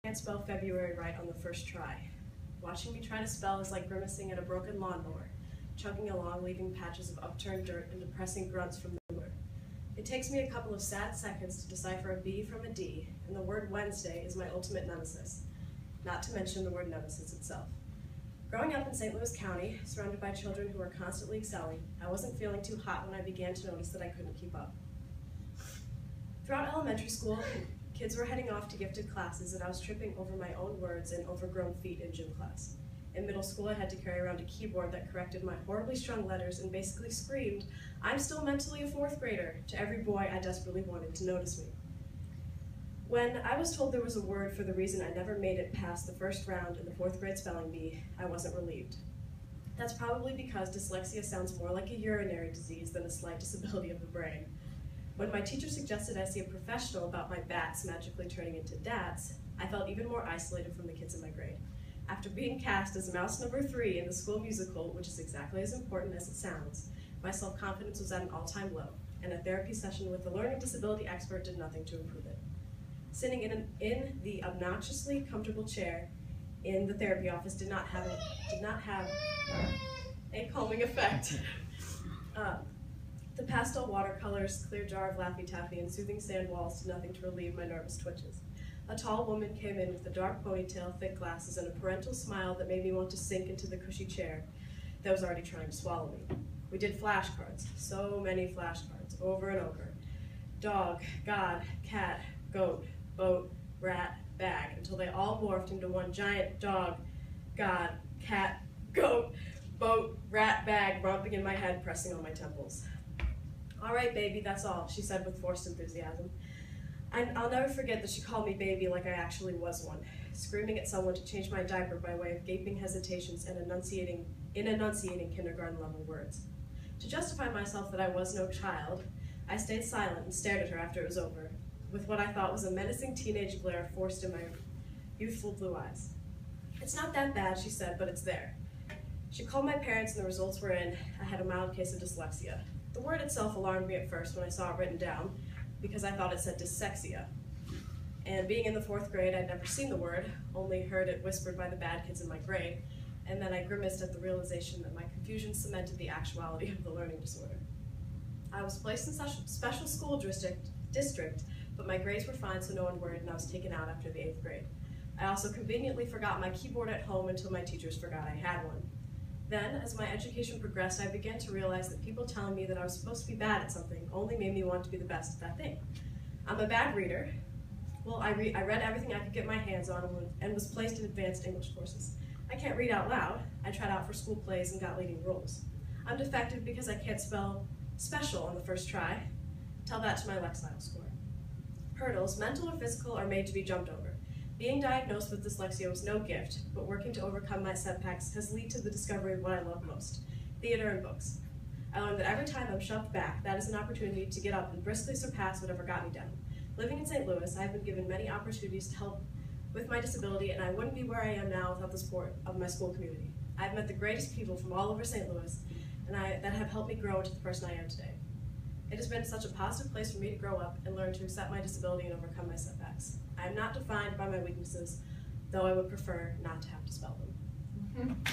can't spell February right on the first try. Watching me try to spell is like grimacing at a broken lawnmower, chugging along, leaving patches of upturned dirt and depressing grunts from the mower. It takes me a couple of sad seconds to decipher a B from a D, and the word Wednesday is my ultimate nemesis, not to mention the word nemesis itself. Growing up in St. Louis County, surrounded by children who are constantly excelling, I wasn't feeling too hot when I began to notice that I couldn't keep up. Throughout elementary school, kids were heading off to gifted classes, and I was tripping over my own words and overgrown feet in gym class. In middle school, I had to carry around a keyboard that corrected my horribly strung letters and basically screamed, "I'm still mentally a fourth grader," to every boy I desperately wanted to notice me. When I was told there was a word for the reason I never made it past the first round in the fourth grade spelling bee, I wasn't relieved. That's probably because dyslexia sounds more like a urinary disease than a slight disability of the brain. When my teacher suggested I see a professional about my bats magically turning into dats, I felt even more isolated from the kids in my grade. After being cast as mouse number 3 in the school musical, which is exactly as important as it sounds, my self-confidence was at an all-time low, and a therapy session with a learning disability expert did nothing to improve it. Sitting in the obnoxiously comfortable chair in the therapy office did not have a calming effect. The pastel watercolors, clear jar of Laffy Taffy, and soothing sand walls did nothing to relieve my nervous twitches. A tall woman came in with a dark ponytail, thick glasses, and a parental smile that made me want to sink into the cushy chair that was already trying to swallow me. We did flashcards, so many flashcards, over and over. Dog, God, cat, goat, boat, rat, bag, until they all morphed into one giant dog, God, cat, goat, boat, rat, bag, romping in my head, pressing on my temples. "All right, baby, that's all," she said with forced enthusiasm. I'll never forget that she called me baby like I actually was one, screaming at someone to change my diaper by way of gaping hesitations and enunciating kindergarten-level words. To justify myself that I was no child, I stayed silent and stared at her after it was over, with what I thought was a menacing teenage glare forced in my youthful blue eyes. "It's not that bad," she said, "but it's there." She called my parents and the results were in. I had a mild case of dyslexia. The word itself alarmed me at first when I saw it written down, because I thought it said dyslexia. And being in the fourth grade, I'd never seen the word, only heard it whispered by the bad kids in my grade, and then I grimaced at the realization that my confusion cemented the actuality of the learning disorder. I was placed in special school district, but my grades were fine, so no one worried, and I was taken out after the 8th grade. I also conveniently forgot my keyboard at home until my teachers forgot I had one. Then, as my education progressed, I began to realize that people telling me that I was supposed to be bad at something only made me want to be the best at that thing. I'm a bad reader. Well, I read everything I could get my hands on and was placed in advanced English courses. I can't read out loud. I tried out for school plays and got leading roles. I'm defective because I can't spell special on the first try. Tell that to my Lexile score. Hurdles, mental or physical, are made to be jumped over. Being diagnosed with dyslexia was no gift, but working to overcome my setbacks has led to the discovery of what I love most, theater and books. I learned that every time I'm shoved back, that is an opportunity to get up and briskly surpass whatever got me down. Living in St. Louis, I have been given many opportunities to help with my disability, and I wouldn't be where I am now without the support of my school community. I've met the greatest people from all over St. Louis that have helped me grow into the person I am today. It has been such a positive place for me to grow up and learn to accept my disability and overcome my setbacks. I am not defined by my weaknesses, though I would prefer not to have to spell them.